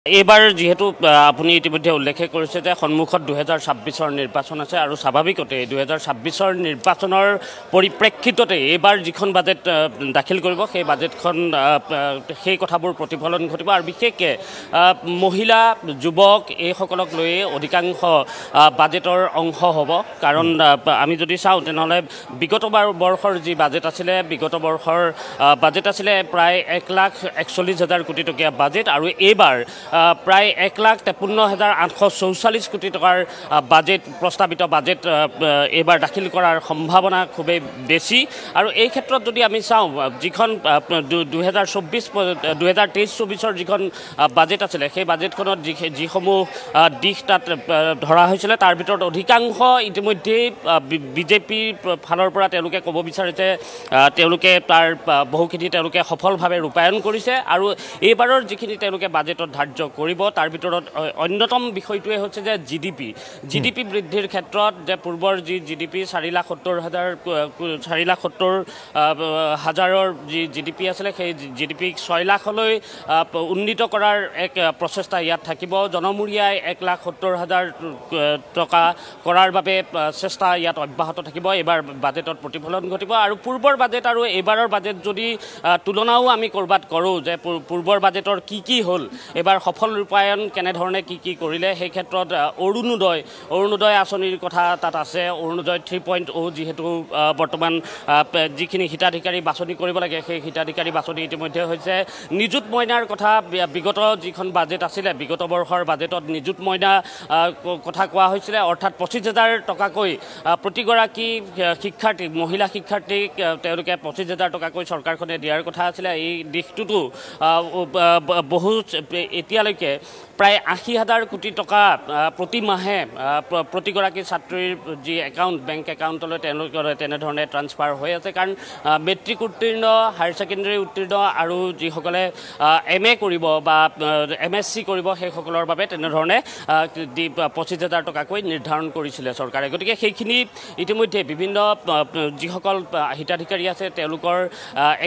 এইবাৰ যেহেতু আপুনি ইতিমধ্যে উল্লেখ কৰিছে যে সন্মুখত 2026 নিৰ্বাচন আছে আৰু স্বাভাৱিকতে 2026 নিৰ্বাচনৰ পৰিপ্ৰেক্ষিততে এইবাৰ যিখন বাজেট দাখিল কৰিব সেই বাজেটখন সেই কথাবোৰ প্ৰতিফলন ঘটিব আৰু বিশেষকৈ মহিলা যুৱক এইসকলক লৈ অধিকাংশ বাজেটৰ অংশ হ'ব কাৰণ আমি যদি চাওঁ তেনেহ'লে বিগত বৰ্ষৰ যি বাজেট আছিলে বিগত বৰ্ষৰ বাজেট আছিলে প্ৰায় 1,41,000 কোটি টকীয়া বাজেট আৰু এইবাৰ প্ৰায় 1,53,844 কোটি টকাৰ বাজেট প্ৰস্তাৱিত বাজেট এইবাৰ দাখিল কৰাৰ সম্ভাৱনা খুবেই বেছি আৰু এই ক্ষেত্ৰত যদি আমি চাওঁ যিখন 2023-24 যিখন বাজেট আছিলে সেই বাজেটখনত যিসমূহ দিশ তাত ধৰা হৈছিলে তাৰ ভিতৰত অধিকাংশ ইতিমধ্যেই বিজেপিৰ ফালৰ পৰা তেওঁলোকে ক'ব বিচাৰিছে তেওঁলোকে তাৰ বহুখিনি তেওঁলোকে সফলভাৱে ৰূপায়ণ কৰিছে আৰু এইবাৰৰ যিখিনি তেওঁলোকে বাজেটত ধাৰ্য কৰিব তাৰ ভিতৰত অন্যতম বিষয়টোৱে হৈছে যে জিডিপি বৃদ্ধিৰ ক্ষেত্ৰত যে পূৰ্বৰ যি জিডিপি 4,70,000 যি জিডিপি আছিলে সেই জিডিপিক 6 লাখলৈ উন্নীত কৰাৰ এক প্ৰচেষ্টা ইয়াত থাকিব জনমূৰীয়াই 1,70,000 টকা কৰাৰ বাবে চেষ্টা ইয়াত অব্যাহত থাকিব এইবাৰ বাজেটত প্ৰতিফলন ঘটিব আৰু পূৰ্বৰ বাজেট আৰু এইবাৰৰ বাজেট যদি তুলনাও আমি কৰবাত কৰোঁ যে পূৰ্বৰ বাজেটৰ কি হ'ল এবাৰ সফল ৰূপায়ণ কেনেধৰণে কি কৰিলে সেই ক্ষেত্ৰত অৰুণোদয় আঁচনিৰ কথা তাত আছে অৰুণোদয় 3.0 যিহেতু বৰ্তমান যিখিনি হিতাধিকাৰী বাছনি কৰিব লাগে সেই হিতাধিকাৰী বাছনি ইতিমধ্যে হৈছে নিযুত মইনাৰ কথা বিগত যিখন বাজেট আছিলে বিগত বৰ্ষৰ বাজেটত নিযুত মইনা কথা কোৱা হৈছিলে অৰ্থাৎ 25,000 টকাকৈ প্ৰতিগৰাকী শিক্ষাৰ্থী মহিলা শিক্ষাৰ্থীক তেওঁলোকে 25,000 টকাকৈ চৰকাৰখনে দিয়াৰ কথা আছিলে এই দিশটোতো বহু এতিয়ালৈকে প্ৰায় 80,000 কোটি টকা প্ৰতি মাহে প্ৰতিগৰাকী ছাত্ৰীৰ যি বেংক একাউণ্টলৈ তেওঁলোকৰ তেনেধৰণে ট্ৰান্সফাৰ হৈ আছে কাৰণ মেট্ৰিক উত্তীৰ্ণ হায়াৰ ছেকেণ্ডেৰী উত্তীৰ্ণ আৰু যিসকলে MA কৰিব বা MSc কৰিব সেইসকলৰ বাবে তেনেধৰণে 25,000 টকাকৈ নিৰ্ধাৰণ কৰিছিলে চৰকাৰে গতিকে সেইখিনি ইতিমধ্যে বিভিন্ন যিসকল হিতাধিকাৰী আছে তেওঁলোকৰ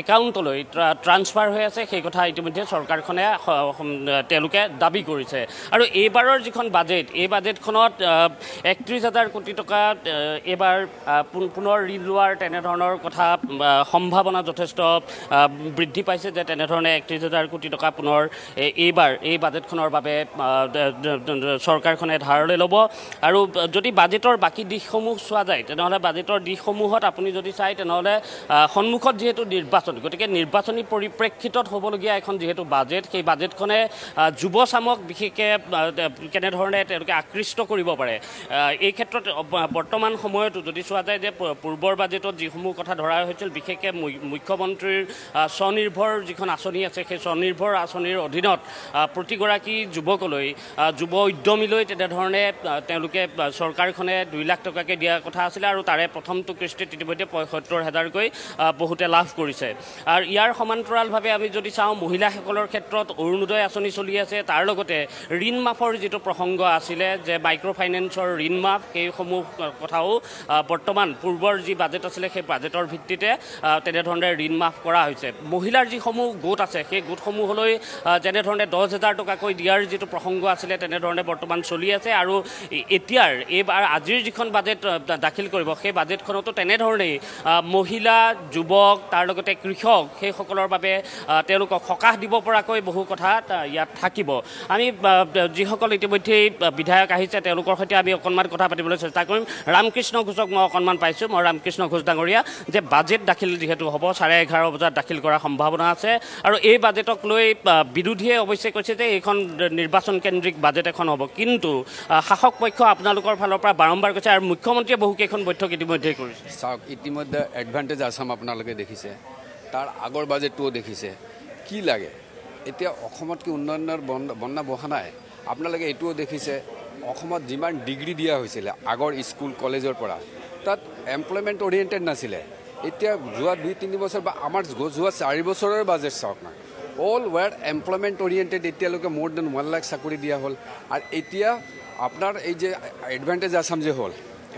একাউণ্টলৈ ট্ৰান্সফাৰ হৈ আছে সেই কথা ইতিমধ্যে চৰকাৰখনে তেওঁলোকে দাবী কৰিছে আৰু এইবাৰৰ যিখন বাজেট এই বাজেটখনত 31,000 কোটি টকা এইবাৰ পুনৰ ঋণ লোৱাৰ তেনেধৰণৰ কথা সম্ভাৱনা যথেষ্ট বৃদ্ধি পাইছে যে তেনেধৰণে 31,000 কোটি টকা পুনৰ এইবাৰ এই বাজেটখনৰ বাবে চৰকাৰখনে ধাৰলৈ ল'ব আৰু যদি বাজেটৰ বাকী দিশসমূহ চোৱা যায় তেনেহ'লে বাজেটৰ দিশসমূহত আপুনি যদি চায় তেনেহ'লে সন্মুখত যিহেতু নিৰ্বাচন গতিকে নিৰ্বাচনী পৰিপ্ৰেক্ষিতত হ'বলগীয়া এখন যিহেতু বাজেট সেই বাজেটখনে যুৱ চামক বিশেষকৈ কেনেধৰণে তেওঁলোকে আকৃষ্ট কৰিব পাৰে এই ক্ষেত্ৰত বৰ্তমান সময়তো যদি চোৱা যায় যে পূৰ্বৰ বাজেটত যিসমূহ কথা ধৰা হৈছিল বিশেষকৈ মুখ্যমন্ত্ৰীৰ স্বনিৰ্ভৰ যিখন আঁচনি আছে সেই স্বনিৰ্ভৰ আঁচনিৰ অধীনত প্ৰতিগৰাকী যুৱকলৈ যুৱ উদ্যমীলৈ তেনেধৰণে তেওঁলোকে চৰকাৰখনে 2 লাখ টকাকৈ দিয়াৰ কথা আছিলে আৰু তাৰে প্ৰথমটো কিস্তিত ইতিমধ্যে 75,000কৈ বহুতে লাভ কৰিছে আৰু ইয়াৰ সমান্তৰালভাৱে আমি যদি চাওঁ মহিলাসকলৰ ক্ষেত্ৰত অৰুণোদয় আঁচনি চলি আছে তাৰ লগতে ঋণ মাফৰ যিটো প্ৰসংগ আছিলে যে মাইক্ৰ' ফাইনেন্সৰ ঋণ মাফ সেইসমূহ কথাও বৰ্তমান পূৰ্বৰ যি বাজেট আছিলে সেই বাজেটৰ ভিত্তিতে তেনেধৰণে ঋণ মাফ কৰা হৈছে মহিলাৰ যিসমূহ গোট আছে সেই গোটসমূহলৈ যেনেধৰণে 10,000 টকাকৈ দিয়াৰ যিটো প্ৰসংগ আছিলে তেনেধৰণে বৰ্তমান চলি আছে আৰু এতিয়াৰ এইবাৰ আজিৰ যিখন বাজেট দাখিল কৰিব সেই বাজেটখনতো তেনেধৰণেই মহিলা যুৱক তাৰ লগতে কৃষক সেইসকলৰ বাবে তেওঁলোকক সকাহ দিব পৰাকৈ বহু কথা ইয়াত থাকিব আমি যিসকল ইতিমধ্যেই বিধায়ক আহিছে তেওঁলোকৰ সৈতে আমি অকণমান কথা পাতিবলৈ চেষ্টা কৰিম ৰামকৃষ্ণ ঘোষক মই অকণমান পাইছোঁ মই ৰামকৃষ্ণ ঘোষ ডাঙৰীয়া যে বাজেট দাখিল যিহেতু হ'ব 11:30 বজাত দাখিল কৰাৰ সম্ভাৱনা আছে আৰু এই বাজেটক লৈ বিৰোধীয়ে অৱশ্যে কৈছে যে এইখন নিৰ্বাচন কেন্দ্ৰিক বাজেট এখন হ'ব কিন্তু শাসক পক্ষ আপোনালোকৰ ফালৰ পৰা বাৰম্বাৰ কৈছে আৰু মুখ্যমন্ত্ৰীয়ে বহুকেইখন বৈঠক ইতিমধ্যেই কৰিছে চাওক ইতিমধ্যে এডভান্টেজ আছাম আপোনালোকে দেখিছে তাৰ আগৰ বাজেটটোও দেখিছে কি লাগে এতিয়া অসমত কি উন্নয়নৰ বন্যা বহা নাই আপোনালোকে এইটোও দেখিছে অসমত যিমান ডিগ্ৰী দিয়া হৈছিলে আগৰ স্কুল কলেজৰ পৰা তাত এমপ্লয়মেণ্ট অৰিয়েণ্টেড নাছিলে এতিয়া যোৱা 2-3 বছৰ বা আমাৰ যোৱা 4 বছৰৰ বাজেট চাওক না অল ৱেৰ এমপ্লয়মেণ্ট অৰিয়েণ্টেড এতিয়ালৈকে মোৰ দেন 1 লাখ চাকৰি দিয়া হ'ল আৰু এতিয়া আপোনাৰ এই যে এডভান্টেজ আছাম যে হ'ল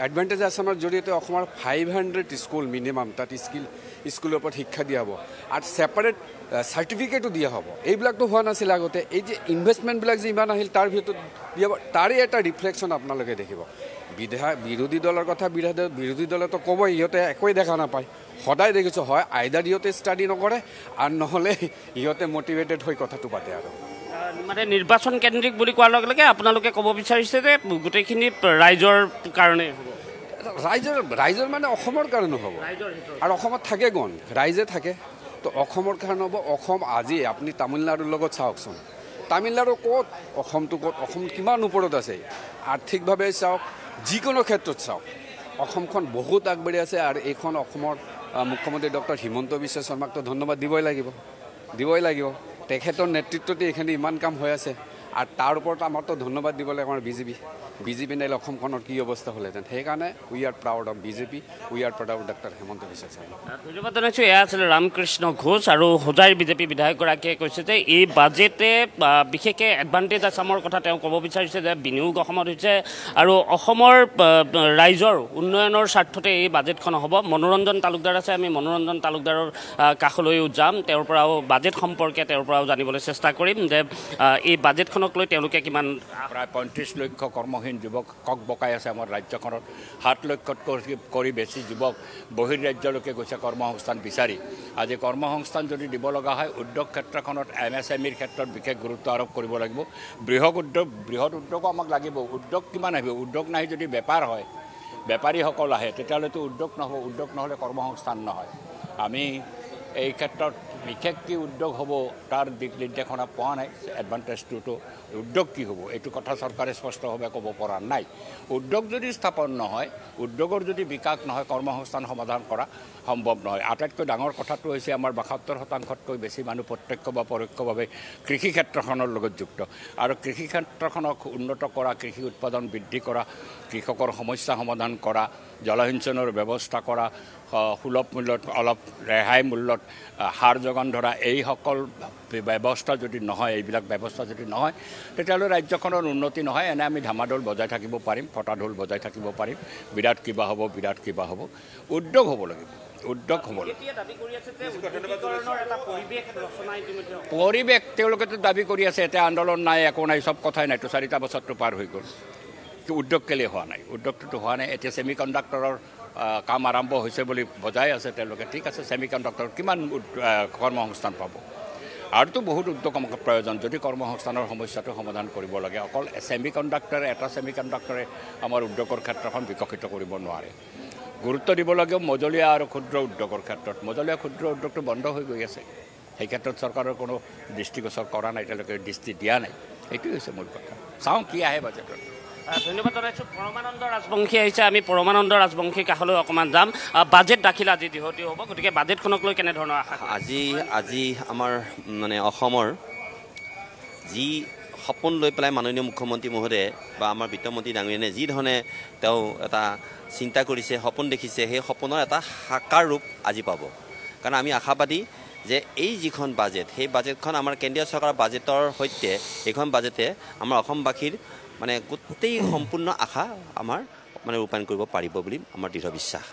এডভান্টেজ আছামৰ জৰিয়তে অসমৰ 500 স্কুল মিনিমাম তাত স্কুলৰ ওপৰত শিক্ষা দিয়া হ'ব আৰু ছেপাৰেট চাৰ্টিফিকেটো দিয়া হ'ব এইবিলাকতো হোৱা নাছিল আগতে এই যে ইনভেষ্টমেণ্টবিলাক যে ইমান আহিল তাৰ ভিতৰত দিয়া তাৰে এটা ৰিফ্লেকশ্যন আপোনালোকে দেখিব বিৰোধী দলৰ কথা বিৰোধী দলেতো ক'বই ইহঁতে একোৱেই দেখা নাপায় সদায় দেখিছোঁ হয় আইদাৰ ইহঁতে ষ্টাডি নকৰে আৰু নহ'লে ইহঁতে মটিভেটেড হৈ কথাটো পাতে আৰু মানে নিৰ্বাচন কেন্দ্ৰিক বুলি কোৱাৰ লগে লগে আপোনালোকে ক'ব বিচাৰিছে যে গোটেইখিনি ৰাইজৰ কাৰণে হ'ব ৰাইজৰ মানে অসমৰ কাৰণে হ'ব আৰু অসমত থাকে গণ ৰাইজে থাকে তো অসমৰ কাৰণে হ'ব অসম আজি আপুনি তামিলনাডুৰ লগত চাওকচোন তামিলনাডু ক'ত অসমটো ক'ত অসম কিমান ওপৰত আছে আৰ্থিকভাৱে চাওক যিকোনো ক্ষেত্ৰত চাওক অসমখন বহুত আগবাঢ়ি আছে আৰু এইখন অসমৰ মুখ্যমন্ত্ৰী ডক্টৰ হিমন্ত বিশ্ব শৰ্মাকতো ধন্যবাদ দিবই লাগিব তেখেতৰ নেতৃত্বতে এইখিনি ইমান কাম হৈ আছে আৰু তাৰ ওপৰত আমাৰতো ধন্যবাদ দিব লাগে আমাৰ বিজেপি নাইলে অসমখনৰ কি অৱস্থা হ'লহেঁতেন সেইকাৰণে we are proud of BJP we are proud of doctor Himanta Biswa Sarma ধন্যবাদ জনাইছোঁ এয়া আছিলে ৰামকৃষ্ণ ঘোষ আৰু হোজাইৰ বিজেপি বিধায়কগৰাকীয়ে কৈছে যে এই বাজেটে বিশেষকৈ এডভান্টেজ আছামৰ কথা তেওঁ ক'ব বিচাৰিছে যে বিনিয়োগ অসমত হৈছে আৰু অসমৰ ৰাইজৰ উন্নয়নৰ স্বাৰ্থতে এই বাজেটখন হ'ব মনোৰঞ্জন তালুকদাৰ আছে আমি মনোৰঞ্জন তালুকদাৰৰ কাষলৈও যাম তেওঁৰ পৰাও বাজেট সম্পৰ্কে তেওঁৰ পৰাও জানিবলৈ চেষ্টা কৰিম যে এই বাজেটখনক লৈ তেওঁলোকে কিমান প্ৰায় ৩৫ লক্ষ কৰ্মহীন যুৱক কক বকাই আছে আমাৰ ৰাজ্যখনত ৭ লক্ষত কৰি বেছি যুৱক বহিৰ্ৰাজ্যলৈকে গৈছে কৰ্মসংস্থান বিচাৰি আজি কৰ্মসংস্থান যদি দিব লগা হয় উদ্যোগ ক্ষেত্ৰখনত MSMEৰ ক্ষেত্ৰত বিশেষ গুৰুত্ব আৰোপ কৰিব লাগিব বৃহৎ উদ্যোগো আমাক লাগিব উদ্যোগ কিমান আহিব উদ্যোগ নাহি যদি বেপাৰ হয় বেপাৰীসকল আহে তেতিয়াহ'লেতো উদ্যোগ নহ'ব উদ্যোগ নহ'লে কৰ্মসংস্থান নহয় আমি এই ক্ষেত্ৰত বিশেষ কি উদ্যোগ হ'ব তাৰ দিক নিৰ্দেশনা পোৱা নাই এডভান্টেজটোতো উদ্যোগ কি হ'ব এইটো কথা চৰকাৰে স্পষ্টভাৱে ক'ব পৰা নাই উদ্যোগ যদি স্থাপন নহয় উদ্যোগৰ যদি বিকাশ নহয় কৰ্মসংস্থান সমাধান কৰা সম্ভৱ নহয় আটাইতকৈ ডাঙৰ কথাটো হৈছে আমাৰ ৭২% বেছি মানুহ প্ৰত্যক্ষ বা পৰোক্ষভাৱে কৃষি ক্ষেত্ৰখনৰ লগত যুক্ত আৰু কৃষি ক্ষেত্ৰখনক উন্নত কৰা কৃষি উৎপাদন বৃদ্ধি কৰা কৃষকৰ সমস্যা সমাধান কৰা জলসিঞ্চনৰ ব্যৱস্থা কৰা সুলভ মূল্যত অলপ ৰেহাই মূল্যত সাৰ যোগান ধৰা এইসকল ব্যৱস্থা যদি নহয় এইবিলাক ব্যৱস্থা যদি নহয় তেতিয়াহ'লে ৰাজ্যখনৰ উন্নতি নহয় এনে আমি ধামাঢোল বজাই থাকিব পাৰিম ফটা ঢোল বজাই থাকিব পাৰিম বিৰাট কিবা হ'ব উদ্যোগ হ'ব লাগিব পৰিৱেশ তেওঁলোকেতো দাবী কৰি আছে এতিয়া আন্দোলন নাই একো নাই চব কথাই নাইতো 4টা বছৰটো পাৰ হৈ গ'ল উদ্যোগ কেলৈ হোৱা নাই উদ্যোগটোতো হোৱা নাই এতিয়া ছেমি কণ্ডাক্টৰৰ কাম আৰম্ভ হৈছে বুলি বজাই আছে তেওঁলোকে ঠিক আছে ছেমি কণ্ডাক্টৰ কিমান কৰ্মসংস্থান পাব আৰুতো বহুত উদ্যোগ আমাক প্ৰয়োজন যদি কৰ্মসংস্থানৰ সমস্যাটো সমাধান কৰিব লাগে অকল ছেমি কণ্ডাক্টৰে আমাৰ উদ্যোগৰ ক্ষেত্ৰখন বিকশিত কৰিব নোৱাৰে গুৰুত্ব দিব লাগে মজলীয়া আৰু ক্ষুদ্ৰ উদ্যোগৰ ক্ষেত্ৰত মজলীয়া ক্ষুদ্ৰ উদ্যোগটো বন্ধ হৈ গৈ আছে সেই ক্ষেত্ৰত চৰকাৰৰ কোনো দৃষ্টিগোচৰ কৰা নাই তেওঁলোকে দৃষ্টি দিয়া নাই এইটোৱে হৈছে মূল কথা চাওঁ কি আহে বাজেটত ধন্যবাদ জনাইছোঁ পৰমানন্দ ৰাজবংশী আহিছে আমি পৰমানন্দ ৰাজবংশীৰ কাষলৈ অকণমান যাম বাজেট দাখিল আজি দীঘলীয়া হ'ব গতিকে বাজেটখনক লৈ কেনেধৰণৰ আশা আজি আমাৰ মানে অসমৰ যি সপোন লৈ পেলাই মাননীয় মুখ্যমন্ত্ৰী মহোদয়ে বা আমাৰ বিত্তমন্ত্ৰী ডাঙৰীয়ানে যি ধৰণে তেওঁ এটা চিন্তা কৰিছে সপোন দেখিছে সেই সপোনৰ এটা সাকাৰ ৰূপ আজি পাব কাৰণ আমি আশাবাদী যে এই যিখন বাজেট সেই বাজেটখন আমাৰ কেন্দ্ৰীয় চৰকাৰৰ বাজেটৰ সৈতে এইখন বাজেটে আমাৰ অসমবাসীৰ মানে গোটেই সম্পূৰ্ণ আশা আমাৰ মানে ৰূপায়ণ কৰিব পাৰিব বুলি আমাৰ দৃঢ় বিশ্বাস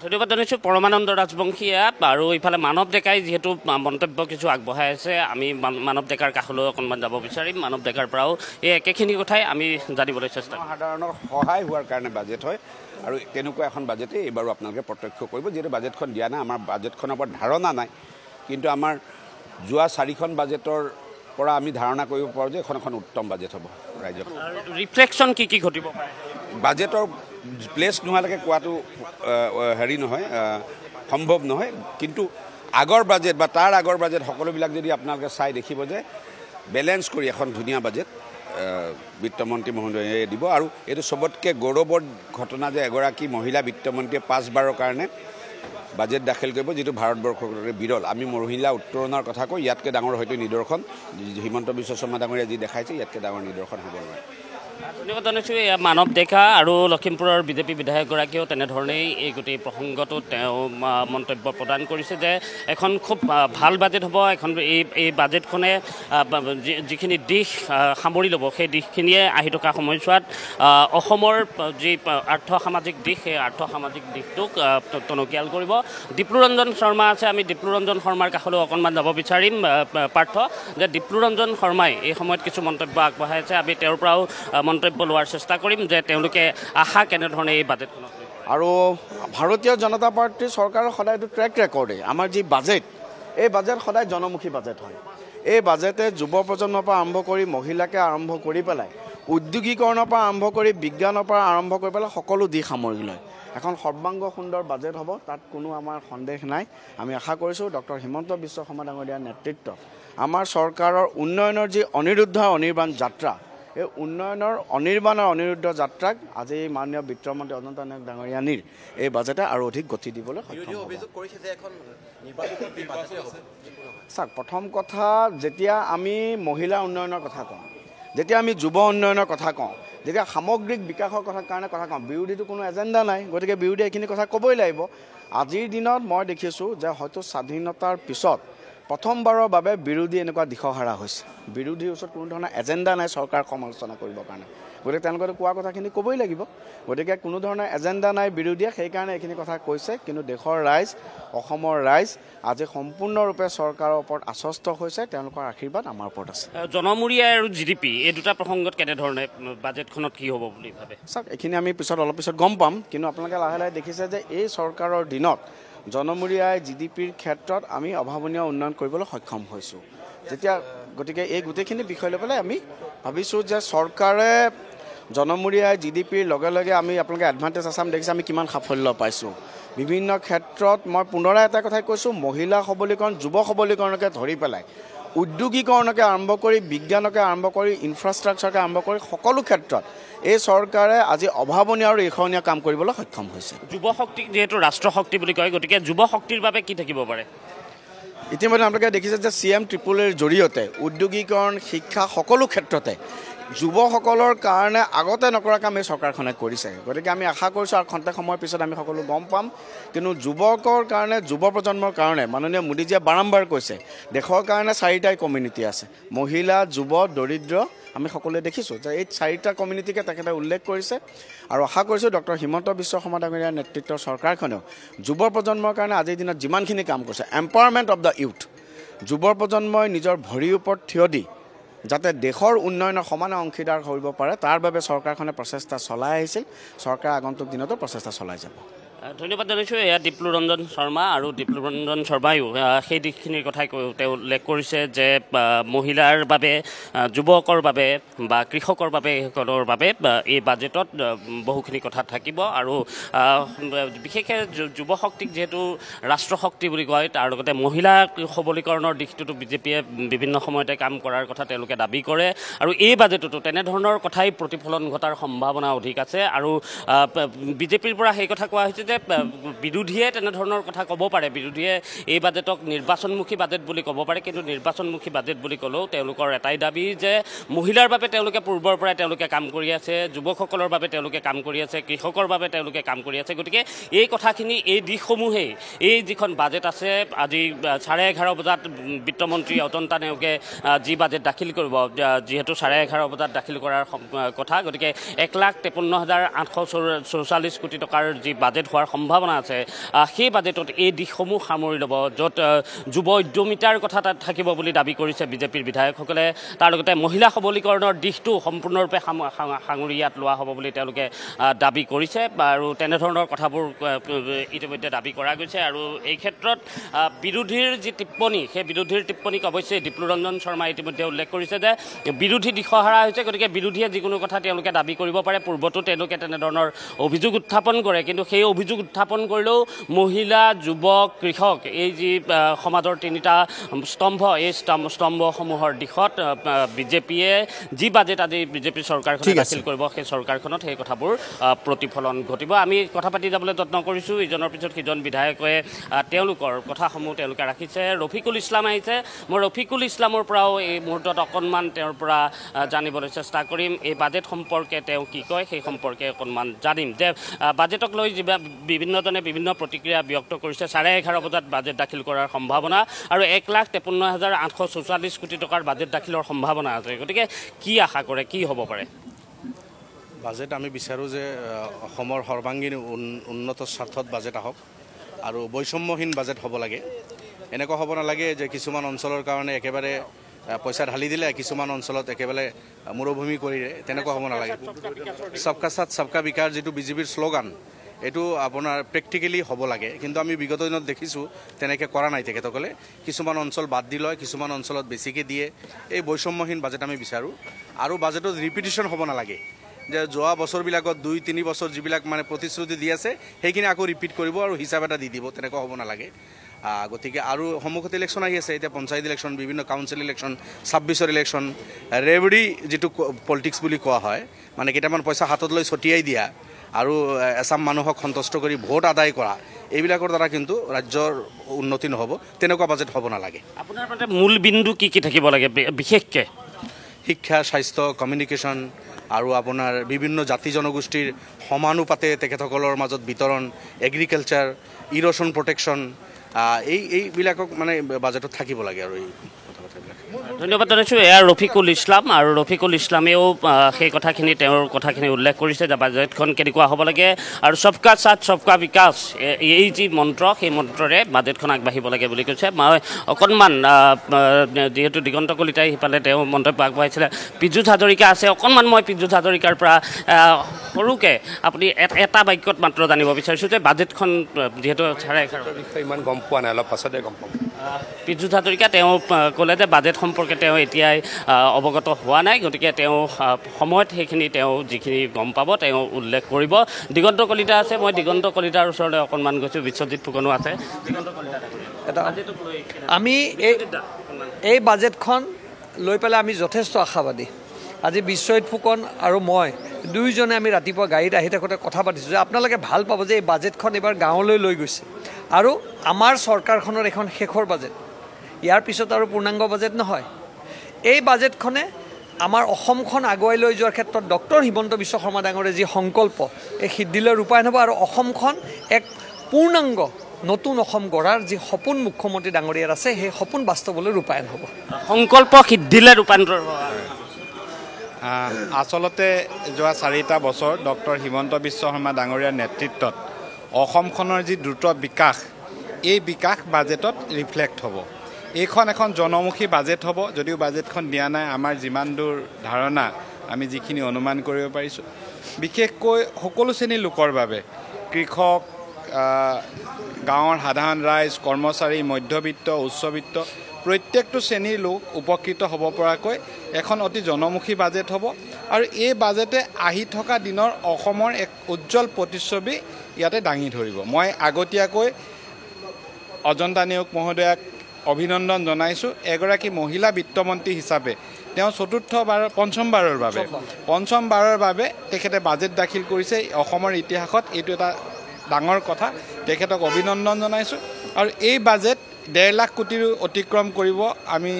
ধন্যবাদ জনাইছোঁ পৰমানন্দ ৰাজবংশীয়ে আৰু ইফালে মানৱ ডেকাই যিহেতু মন্তব্য কিছু আগবঢ়াই আছে আমি মানৱ ডেকাৰ কাষলৈ অকণমান যাব বিচাৰিম মানৱ ডেকাৰ পৰাও এই একেখিনি কথাই আমি জানিবলৈ চেষ্টা কৰিম সাধাৰণৰ সহায় হোৱাৰ কাৰণে বাজেট হয় আৰু তেনেকুৱা এখন বাজেটে এইবাৰো আপোনালোকে প্ৰত্যক্ষ কৰিব যিহেতু বাজেটখন দিয়া নাই আমাৰ বাজেটখনৰ ওপৰত ধাৰণা নাই কিন্তু আমাৰ যোৱা 4খন বাজেটৰ পৰা আমি ধাৰণা কৰিব পাৰোঁ যে এখন উত্তম বাজেট হ'ব ৰাজ্যত ৰিফ্লেকশ্যন কি ঘটিব পাৰে বাজেটৰ প্লেচ নোহোৱালৈকে কোৱাটো হেৰি নহয় সম্ভৱ নহয় কিন্তু আগৰ বাজেট বা তাৰ আগৰ বাজেট সকলোবিলাক যদি আপোনালোকে চাই দেখিব যে বেলেঞ্চ কৰি এখন ধুনীয়া বাজেট বিত্তমন্ত্ৰী মহোদয়ে দিব আৰু এইটো চবতকৈ গৌৰৱৰ ঘটনা যে এগৰাকী মহিলা বিত্তমন্ত্ৰীয়ে 5বাৰৰ কাৰণে বাজেট দাখিল কৰিব যিটো ভাৰতবৰ্ষৰ বিৰল আমি মহিলা উত্তৰণৰ কথা কওঁ ইয়াতকৈ ডাঙৰ হয়তো নিদৰ্শন হিমন্ত বিশ্ব শৰ্মা ডাঙৰীয়া যি দেখাইছে ইয়াতকৈ ডাঙৰ নিদৰ্শন হ'ব নোৱাৰে ধন্যবাদ জনাইছোঁ। এয়া মানৱ ডেকা আৰু লখিমপুৰৰ বিজেপি বিধায়কগৰাকীয়েও তেনেধৰণেই এই গোটেই প্ৰসংগটোত তেওঁ মন্তব্য প্ৰদান কৰিছে যে এখন খুব ভাল বাজেট হ'ব। এখন এই বাজেটখনে যিখিনি দিশ সামৰি ল'ব, সেই দিশখিনিয়ে আহি থকা সময়ছোৱাত অসমৰ যি আৰ্থ সামাজিক দিশ, সেই আৰ্থ সামাজিক দিশটোক টনকিয়াল কৰিব। ডিপ্লুৰঞ্জন শৰ্মা আছে, আমি ডিপ্লুৰঞ্জন শৰ্মাৰ কাষলৈ অকণমান যাব বিচাৰিম পাৰ্থ, যে ডিপ্লুৰঞ্জন শৰ্মাই এই সময়ত কিছু মন্তব্য আগবঢ়াই আছে। আমি তেওঁৰ পৰাও মন্তব্য লোৱাৰ চেষ্টা কৰিম যে তেওঁলোকে আশা কেনেধৰণে এই বাজেটখনক। আৰু ভাৰতীয় জনতা পাৰ্টীৰ চৰকাৰৰ সদায় এইটো ট্ৰেক ৰেকৰ্ডেই, আমাৰ যি বাজেট, এই বাজেট সদায় জনমুখী বাজেট হয়। এই বাজেটে যুৱ প্ৰজন্মৰ পৰা আৰম্ভ কৰি মহিলাকে আৰম্ভ কৰি পেলাই উদ্যোগীকৰণৰ পৰা আৰম্ভ কৰি বিজ্ঞানৰ পৰা আৰম্ভ কৰি পেলাই সকলো দিশ সামৰি লয়। এখন সৰ্বাংগ সুন্দৰ বাজেট হ'ব, তাত কোনো আমাৰ সন্দেহ নাই। আমি আশা কৰিছোঁ ডক্টৰ হিমন্ত বিশ্ব শৰ্মা ডাঙৰীয়াৰ নেতৃত্বত আমাৰ চৰকাৰৰ উন্নয়নৰ যি অনিৰুদ্ধ অনিৰ্বাণ যাত্ৰা, এই উন্নয়নৰ অনিৰ্বাণ আৰু অনিৰুদ্ধ যাত্ৰাক আজি মাননীয় বিত্তমন্ত্ৰী অনন্ত নায়ক ডাঙৰীয়ানীৰ এই বাজেটে আৰু অধিক গতি দিবলৈ সক্ষম হ'ব। চাওক, প্ৰথম কথা, যেতিয়া আমি মহিলা উন্নয়নৰ কথা কওঁ, যেতিয়া আমি যুৱ উন্নয়নৰ কথা কওঁ, যেতিয়া সামগ্ৰিক বিকাশৰ কাৰণে কথা কওঁ, বিৰোধীটো কোনো এজেণ্ডা নাই, গতিকে বিৰোধী এইখিনি কথা ক'বই লাগিব। আজিৰ দিনত মই দেখিছোঁ যে হয়তো স্বাধীনতাৰ পিছত প্ৰথমবাৰৰ বাবে বিৰোধী এনেকুৱা দিশহাৰা হৈছে। বিৰোধীৰ ওচৰত কোনো ধৰণৰ এজেণ্ডা নাই চৰকাৰ সমালোচনা কৰিবৰ কাৰণে, গতিকে তেওঁলোকে কোৱা কথাখিনি ক'বই লাগিব। গতিকে কোনো ধৰণৰ এজেণ্ডা নাই বিৰোধীয়ে, সেইকাৰণে এইখিনি কথা কৈছে। কিন্তু দেশৰ ৰাইজ, অসমৰ ৰাইজ আজি সম্পূৰ্ণৰূপে চৰকাৰৰ ওপৰত আশ্বস্ত হৈছে, তেওঁলোকৰ আশীৰ্বাদ আমাৰ ওপৰত আছে। জনমূৰীয়া আৰু GDP এই দুটা প্ৰসংগত কেনেধৰণে বাজেটখনত কি হ'ব বুলি ভাবে? চাওক, এইখিনি আমি অলপ পিছত গম পাম। কিন্তু আপোনালোকে লাহে লাহে দেখিছে যে এই চৰকাৰৰ দিনত জনমূৰীয়া GDPৰ ক্ষেত্ৰত আমি অভাৱনীয় উন্নয়ন কৰিবলৈ সক্ষম হৈছোঁ। গতিকে এই গোটেইখিনি বিষয় লৈ পেলাই আমি ভাবিছোঁ যে চৰকাৰে জনমূৰীয়া GDPৰ লগে লগে আমি আপোনালোকে এডভান্টেজ আছাম দেখিছে আমি কিমান সাফল্য পাইছোঁ বিভিন্ন ক্ষেত্ৰত। মই পুনৰাই এটা কথাই কৈছোঁ, মহিলা সবলীকৰণ, যুৱ সবলীকৰণকে ধৰি পেলাই উদ্যোগীকৰণকে আৰম্ভ কৰি বিজ্ঞানকে আৰম্ভ কৰি ইনফ্ৰাষ্ট্ৰাকচাৰকে আৰম্ভ কৰি সকলো ক্ষেত্ৰত এই চৰকাৰে আজি অভাৱনীয় আৰু এখনীয়া কাম কৰিবলৈ সক্ষম হৈছে। যুৱ শক্তিক যিহেতু ৰাষ্ট্ৰ শক্তি বুলি কয়, গতিকে যুৱ শক্তিৰ বাবে কি থাকিব পাৰে? ইতিমধ্যে আপোনালোকে দেখিছে যে CM ট্ৰিপুলৰ জৰিয়তে উদ্যোগীকৰণ, শিক্ষা সকলো ক্ষেত্ৰতে যুৱসকলৰ কাৰণে আগতে নকৰা কাম এই চৰকাৰখনে কৰিছে। গতিকে আমি আশা কৰিছোঁ আৰু খন্তেক সময়ৰ পিছত আমি সকলো গম পাম। কিন্তু যুৱকৰ কাৰণে, যুৱ প্ৰজন্মৰ কাৰণে মাননীয় মোদীজীয়ে বাৰম্বাৰ কৈছে দেশৰ কাৰণে 4টাই কমিউনিটি আছে, মহিলা, যুৱ, দৰিদ্ৰ। আমি সকলোৱে দেখিছোঁ যে এই 4টা কমিউনিটিকে তেখেতে উল্লেখ কৰিছে। আৰু আশা কৰিছোঁ ডক্টৰ হিমন্ত বিশ্ব শৰ্মা ডাঙৰীয়াৰ নেতৃত্বৰ চৰকাৰখনেও যুৱ প্ৰজন্মৰ কাৰণে আজিৰ দিনত যিমানখিনি কাম কৰিছে, এম্পাৱাৰমেণ্ট অফ দ্য ইউথ, যুৱ প্ৰজন্মই নিজৰ ভৰিৰ ওপৰত থিয় দি যাতে দেশৰ উন্নয়নৰ সমানে অংশীদাৰ কৰিব পাৰে, তাৰ বাবে চৰকাৰখনে প্ৰচেষ্টা চলাই আহিছিল। চৰকাৰে আগন্তুক দিনতো প্ৰচেষ্টা চলাই যাব। ধন্যবাদ জনাইছোঁ। এয়া ডিপ্লুৰঞ্জন শৰ্মা, আৰু ডিপ্লুৰঞ্জন শৰ্মায়ো সেই দিশখিনিৰ কথাই তেওঁ উল্লেখ কৰিছে যে মহিলাৰ বাবে, যুৱকৰ বাবে বা কৃষকৰ বাবে, এইসকলৰ বাবে এই বাজেটত বহুখিনি কথা থাকিব। আৰু বিশেষকৈ যুৱ শক্তিক যিহেতু ৰাষ্ট্ৰ শক্তি বুলি কয়, তাৰ লগতে মহিলা সবলীকৰণৰ দিশটোতো বিজেপিয়ে বিভিন্ন সময়তে কাম কৰাৰ কথা তেওঁলোকে দাবী কৰে। আৰু এই বাজেটতো তেনেধৰণৰ কথাই প্ৰতিফলন ঘটাৰ সম্ভাৱনা অধিক আছে। আৰু বিজেপিৰ পৰা সেই কথা কোৱা হৈছে যে বিৰোধীয়ে তেনেধৰণৰ কথা ক'ব পাৰে, বিৰোধীয়ে এই বাজেটক নিৰ্বাচনমুখী বাজেট বুলি ক'ব পাৰে। কিন্তু নিৰ্বাচনমুখী বাজেট বুলি ক'লেও তেওঁলোকৰ এটাই দাবী যে মহিলাৰ বাবে তেওঁলোকে পূৰ্বৰ পৰাই তেওঁলোকে কাম কৰি আছে, যুৱকসকলৰ বাবে তেওঁলোকে কাম কৰি আছে, কৃষকৰ বাবে তেওঁলোকে কাম কৰি আছে। গতিকে এই কথাখিনি, এই দিশসমূহেই এই যিখন বাজেট আছে, আজি 11:30 বজাত বিত্তমন্ত্ৰী অজন্তা নেওগে যি বাজেট দাখিল কৰিব, যিহেতু 11:30 বজাত দাখিল কৰাৰ কথা, গতিকে 1,53,844 কোটি টকাৰ যি বাজেট হোৱাৰ সম্ভাৱনা আছে, সেই বাজেটত এই দিশসমূহ সামৰি ল'ব, য'ত যুৱ উদ্যমিতাৰ কথা তাত থাকিব বুলি দাবী কৰিছে বিজেপিৰ বিধায়কসকলে। তাৰ লগতে মহিলা সবলীকৰণৰ দিশটো সম্পূৰ্ণৰূপে সাঙুৰি ইয়াত লোৱা হ'ব বুলি তেওঁলোকে দাবী কৰিছে। আৰু তেনেধৰণৰ কথাবোৰ ইতিমধ্যে দাবী কৰা গৈছে। আৰু এই ক্ষেত্ৰত বিৰোধীৰ যি টিপ্পনী, সেই বিৰোধীৰ টিপ্পনীক অৱশ্যে ডিপ্লুৰঞ্জন শৰ্মাই ইতিমধ্যে উল্লেখ কৰিছে যে বিৰোধী দিশহাৰা হৈছে, গতিকে বিৰোধীয়ে যিকোনো কথা তেওঁলোকে দাবী কৰিব পাৰে। পূৰ্বতো তেওঁলোকে তেনেধৰণৰ অভিযোগ উত্থাপন কৰে, কিন্তু সেই অভিযোগ অভিযোগ উত্থাপন কৰিলেও মহিলা যুৱক কৃষক এই যি সমাজৰ তিনিটা স্তম্ভ এই স্তম্ভসমূহৰ দিশত বিজেপিয়ে যি বাজেট আজি বিজেপি চৰকাৰখনে দাখিল কৰিব সেই চৰকাৰখনত সেই কথাবোৰ প্ৰতিফলন ঘটিব আমি কথা পাতি যাবলৈ যত্ন কৰিছোঁ ইজনৰ পিছত সিজন বিধায়কে তেওঁলোকৰ কথাসমূহ তেওঁলোকে ৰাখিছে ৰফিকুল ইছলাম আহিছে মই ৰফিকুল ইছলামৰ পৰাও এই মুহূৰ্তত অকণমান তেওঁৰ পৰা জানিবলৈ চেষ্টা কৰিম এই বাজেট সম্পৰ্কে তেওঁ কি কয় সেই সম্পৰ্কে অকণমান জানিম যে বাজেটক লৈ বিভিন্নজনে বিভিন্ন প্ৰতিক্ৰিয়া ব্যক্ত কৰিছে 11:30 বজাত বাজেট দাখিল কৰাৰ সম্ভাৱনা আৰু 1,53,844 কোটি টকাৰ বাজেট দাখিলৰ সম্ভাৱনা আছে গতিকে কি আশা কৰে কি হ'ব পাৰে বাজেট আমি বিচাৰোঁ যে অসমৰ সৰ্বাংগীন উন্নত স্বাৰ্থত বাজেট আহক আৰু বৈষম্যহীন বাজেট হ'ব লাগে এনেকুৱা হ'ব নালাগে যে কিছুমান অঞ্চলৰ কাৰণে একেবাৰে পইচা ঢালি দিলে কিছুমান অঞ্চলত একেবাৰে মৰুভূমি কৰিলে তেনেকুৱা হ'ব নালাগে সবকা সাথ সবকা বিকাশ যিটো বিজেপিৰ শ্লোগান এইটো আপোনাৰ প্ৰেক্টিকেলি হ'ব লাগে কিন্তু আমি বিগত দিনত দেখিছোঁ তেনেকৈ কৰা নাই তেখেতসকলে কিছুমান অঞ্চল বাদ দি লয় কিছুমান অঞ্চলত বেছিকৈ দিয়ে এই বৈষম্যহীন বাজেট আমি বিচাৰোঁ আৰু বাজেটত ৰিপিটিশ্যন হ'ব নালাগে যে যোৱা বছৰবিলাকত 2-3 বছৰ যিবিলাক মানে প্ৰতিশ্ৰুতি দি আছে সেইখিনি আকৌ ৰিপিট কৰিব আৰু হিচাপ এটা দি দিব তেনেকুৱা হ'ব নালাগে গতিকে আৰু সন্মুখত ইলেকশ্যন আহি আছে এতিয়া পঞ্চায়ত ইলেকশ্যন বিভিন্ন কাউন্সিল ইলেকশ্যন 26ৰ ইলেকশ্যন ৰেভৰি যিটো পলিটিক্স বুলি কোৱা হয় মানে কেইটামান পইচা হাতত লৈ ছটিয়াই দিয়া আৰু এছাম মানুহক সন্তুষ্ট কৰি ভোট আদায় কৰা এইবিলাকৰ দ্বাৰা কিন্তু ৰাজ্যৰ উন্নতি নহ'ব তেনেকুৱা বাজেট হ'ব নালাগে আপোনাৰ মতে মূল বিন্দু কি থাকিব লাগে বিশেষকৈ শিক্ষা স্বাস্থ্য কমিউনিকেশ্যন আৰু আপোনাৰ বিভিন্ন জাতি জনগোষ্ঠীৰ সমানুপাতে তেখেতসকলৰ মাজত বিতৰণ এগ্ৰিকালচাৰ ইৰ'শ্যন প্ৰটেকশ্যন এইবিলাকক মানে বাজেটত থাকিব লাগে আৰু এই ধন্যবাদ জনাইছোঁ এয়া ৰফিকুল ইছলাম আৰু ৰফিকুল ইছলামেও সেই কথাখিনি তেওঁৰ কথাখিনি উল্লেখ কৰিছে যে বাজেটখন কেনেকুৱা হ'ব লাগে আৰু সবকা সাথ সবকা বিকাশ এই যি মন্ত্ৰ সেই মন্ত্ৰৰে বাজেটখন আগবাঢ়িব লাগে বুলি কৈছে মই অকণমান যিহেতু দিগন্ত কলিতাই সিফালে তেওঁ মন্তব্য আগবঢ়াইছিলে পীযুষ হাজৰিকা আছে অকণমান মই পীযুষ হাজৰিকাৰ পৰা সৰুকৈ আপুনি এটা বাক্যত মাত্ৰ জানিব বিচাৰিছোঁ যে বাজেটখন যিহেতু 11:30 ইমান গম পোৱা নাই অলপ পাছতে গম পাম পীযুষ হাজৰিকা তেওঁ ক'লে যে বাজেট সম্পৰ্কে তেওঁ এতিয়াই অৱগত হোৱা নাই গতিকে তেওঁ সময়ত সেইখিনি তেওঁ যিখিনি গম পাব তেওঁ উল্লেখ কৰিব দিগন্ত কলিতা আছে মই দিগন্ত কলিতাৰ ওচৰলৈ অকণমান গৈছোঁ বিশ্বজিৎ ফুকনো আছে দিগন্ত কলিতা আমি এই বাজেটখন লৈ পেলাই আমি যথেষ্ট আশাবাদী আজি বিশ্বজিৎ ফুকন আৰু মই দুয়োজনে আমি ৰাতিপুৱা গাড়ীত আহি থাকোঁতে কথা পাতিছোঁ যে আপোনালোকে ভাল পাব যে এই বাজেটখন এইবাৰ গাঁৱলৈ লৈ গৈছে আৰু আমাৰ চৰকাৰখনৰ এখন শেষৰ বাজেট ইয়াৰ পিছত আৰু পূৰ্ণাংগ বাজেট নহয় এই বাজেটখনে আমাৰ অসমখন আগুৱাই লৈ যোৱাৰ ক্ষেত্ৰত ডক্টৰ হিমন্ত বিশ্ব শৰ্মা ডাঙৰে যি সংকল্প এই সিদ্ধিলৈ ৰূপায়ণ হ'ব আৰু অসমখন এক পূৰ্ণাংগ নতুন অসম গঢ়াৰ যি সপোন মুখ্যমন্ত্ৰী ডাঙৰীয়াৰ আছে সেই সপোন বাস্তৱলৈ ৰূপায়ণ হ'ব সংকল্প সিদ্ধিলৈ ৰূপান্তৰ আচলতে যোৱা 4টা বছৰ ডক্টৰ হিমন্ত বিশ্ব শৰ্মা ডাঙৰীয়াৰ নেতৃত্বত অসমখনৰ যি দ্ৰুত বিকাশ এই বিকাশ বাজেটত ৰিফ্লেক্ট হ'ব এইখন এখন জনমুখী বাজেট হ'ব যদিও বাজেটখন দিয়া নাই আমাৰ যিমান দূৰ ধাৰণা আমি যিখিনি অনুমান কৰিব পাৰিছোঁ বিশেষকৈ সকলো শ্ৰেণীৰ লোকৰ বাবে কৃষক গাঁৱৰ সাধাৰণ ৰাইজ কৰ্মচাৰী মধ্যবিত্ত উচ্চবিত্ত প্ৰত্যেকটো শ্ৰেণীৰ লোক উপকৃত হ'ব পৰাকৈ এখন অতি জনমুখী বাজেট হ'ব আৰু এই বাজেটে আহি থকা দিনৰ অসমৰ এক উজ্জ্বল প্ৰতিচ্ছবি ইয়াতে দাঙি ধৰিব মই আগতীয়াকৈ অজন্তা নেওগ মহোদয়াক অভিনন্দন জনাইছোঁ এগৰাকী মহিলা বিত্তমন্ত্ৰী হিচাপে তেওঁ পঞ্চমবাৰৰ বাবে তেখেতে বাজেট দাখিল কৰিছে অসমৰ ইতিহাসত এইটো এটা ডাঙৰ কথা তেখেতক অভিনন্দন জনাইছোঁ আৰু এই বাজেট 1.5 লাখ কোটিৰো অতিক্ৰম কৰিব আমি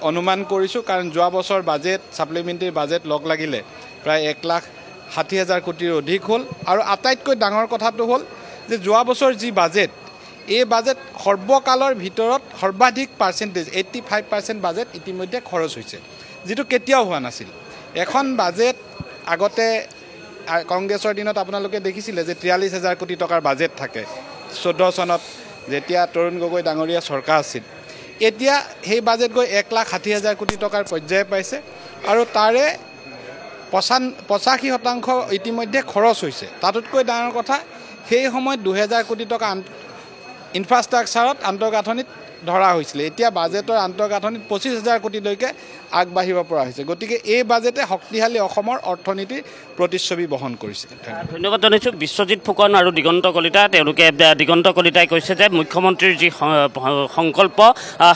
অনুমান কৰিছোঁ কাৰণ যোৱা বছৰ বাজেট ছাপ্লিমেণ্টাৰী বাজেট লগ লাগিলে প্ৰায় 1,60,000 কোটিৰ অধিক হ'ল আৰু আটাইতকৈ ডাঙৰ কথাটো হ'ল যে যোৱা বছৰ যি বাজেট এই বাজেট সৰ্বকালৰ ভিতৰত সৰ্বাধিক পাৰ্চেণ্টেজ 85% বাজেট ইতিমধ্যে খৰচ হৈছে যিটো কেতিয়াও হোৱা নাছিল এখন বাজেট আগতে কংগ্ৰেছৰ দিনত আপোনালোকে দেখিছিলে যে 43,000 কোটি টকাৰ বাজেট থাকে 14 চনত যেতিয়া তৰুণ গগৈ ডাঙৰীয়া চৰকাৰ আছিল এতিয়া সেই বাজেট গৈ 1,60,000 কোটি টকাৰ পৰ্যায় পাইছে আৰু তাৰে 85% ইতিমধ্যে খৰচ হৈছে তাতোতকৈ ডাঙৰ কথা সেই সময়ত 2,000 কোটি টকা ইনফ্ৰাষ্ট্ৰাকচাৰত আন্তঃগাঁথনিত ধৰা হৈছিলে এতিয়া বাজেটৰ আন্তঃগাঁথনিত 25,000 কোটিলৈকে আগবাঢ়িব পৰা হৈছে গতিকে এই বাজেটে শক্তিশালী অসমৰ অৰ্থনীতিৰ প্ৰতিচ্ছবি বহন কৰিছে ধন্যবাদ জনাইছোঁ বিশ্বজিৎ ফুকন আৰু দিগন্ত কলিতা তেওঁলোকে দিগন্ত কলিতাই কৈছে যে মুখ্যমন্ত্ৰীৰ যি সংকল্প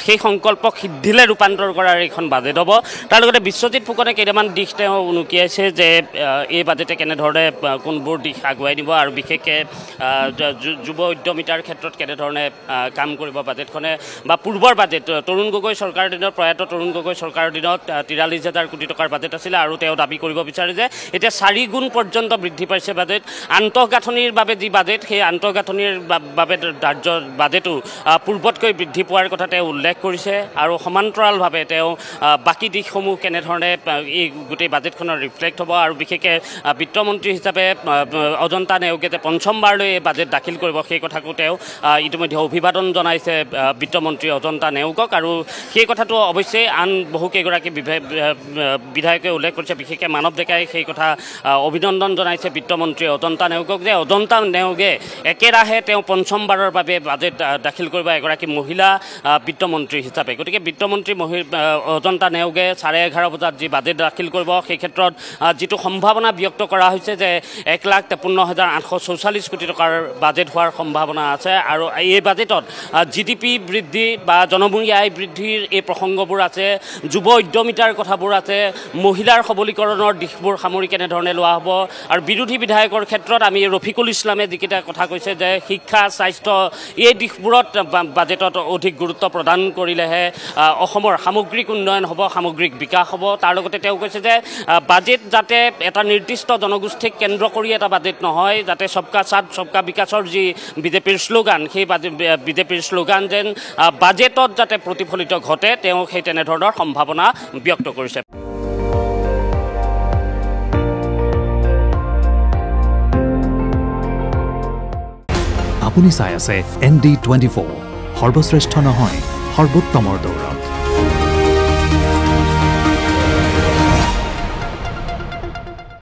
সেই সংকল্পক সিদ্ধিলে ৰূপান্তৰ কৰাৰ এইখন বাজেট হ'ব তাৰ লগতে বিশ্বজিৎ ফুকনে কেইটামান দিশ তেওঁ উনুকিয়াইছে যে এই বাজেটে কেনেধৰণে কোনবোৰ দিশ আগুৱাই নিব আৰু বিশেষকৈ যুৱ উদ্যমিতাৰ ক্ষেত্ৰত কেনেধৰণে কাম কৰিব বাজেটখনে বা পূৰ্বৰ বাজেট তৰুণ গগৈ চৰকাৰৰ দিনত প্ৰয়াত তৰুণ গগৈ চৰকাৰৰ দিনত 43,000 কোটি টকাৰ বাজেট আছিলে আৰু তেওঁ দাবী কৰিব বিচাৰে যে এতিয়া 4 গুণ পৰ্যন্ত বৃদ্ধি পাইছে বাজেট আন্তঃগাঁথনিৰ বাবে যি বাজেট সেই আন্তঃগাঁথনিৰ বাবে ধাৰ্য বাজেটো পূৰ্বতকৈ বৃদ্ধি পোৱাৰ কথা তেওঁ উল্লেখ কৰিছে আৰু সমান্তৰালভাৱে তেওঁ বাকী দিশসমূহ কেনেধৰণে এই গোটেই বাজেটখনৰ ৰিফ্লেক্ট হ'ব আৰু বিশেষকৈ বিত্তমন্ত্ৰী হিচাপে অজন্তা নেওগে যে পঞ্চমবাৰলৈ এই বাজেট দাখিল কৰিব সেই কথাকো তেওঁ ইতিমধ্যে অভিবাদন জনাইছে বিত্তমন্ত্ৰী অজন্তা নেওগক আৰু সেই কথাটো অৱশ্যে আন বহুকেইগৰাকী বিধায়কে উল্লেখ কৰিছে বিশেষকৈ মানৱ ডেকাই সেই কথা অভিনন্দন জনাইছে বিত্তমন্ত্ৰী অজন্তা নেওগক যে অজন্তা নেওগে একেৰাহে তেওঁ পঞ্চমবাৰৰ বাবে বাজেট দাখিল কৰিব এগৰাকী মহিলা বিত্তমন্ত্ৰী হিচাপে গতিকে বিত্তমন্ত্ৰী অজন্তা নেওগে 11:30 বজাত যি বাজেট দাখিল কৰিব সেই ক্ষেত্ৰত যিটো সম্ভাৱনা ব্যক্ত কৰা হৈছে যে 1,53,844 কোটি টকাৰ বাজেট হোৱাৰ সম্ভাৱনা আছে আৰু এই বাজেটত GDP বৃদ্ধি বা জনমূৰি আয় বৃদ্ধিৰ এই প্ৰসংগবোৰ আছে যুৱ উদ্যমিতাৰ কথাবোৰ আছে মহিলাৰ সবলীকৰণৰ দিশবোৰ সামৰি কেনেধৰণে লোৱা হ'ব আৰু বিৰোধী বিধায়কৰ ক্ষেত্ৰত আমি ৰফিকুল ইছলামে যিকেইটা কথা কৈছে যে শিক্ষা স্বাস্থ্য এই দিশবোৰত বাজেটত অধিক গুৰুত্ব প্ৰদান কৰিলেহে অসমৰ সামগ্ৰিক উন্নয়ন হ'ব সামগ্ৰিক বিকাশ হ'ব তাৰ লগতে তেওঁ কৈছে যে বাজেট যাতে এটা নিৰ্দিষ্ট জনগোষ্ঠীক কেন্দ্ৰ কৰি এটা বাজেট নহয় যাতে সবকা সাথ সবকা বিকাশৰ যি বিজেপিৰ শ্লোগান সেই বিজেপিৰ শ্লোগান যেন বাজেটত যাতে প্ৰতিফলিত ঘটে তেওঁ সেই তেনেধৰণৰ সম্ভাৱনা ব্যক্ত কৰিছে আপুনি চাই আছে ND24 সৰ্বশ্ৰেষ্ঠ নহয় সৰ্বোত্তমৰ দৌৰত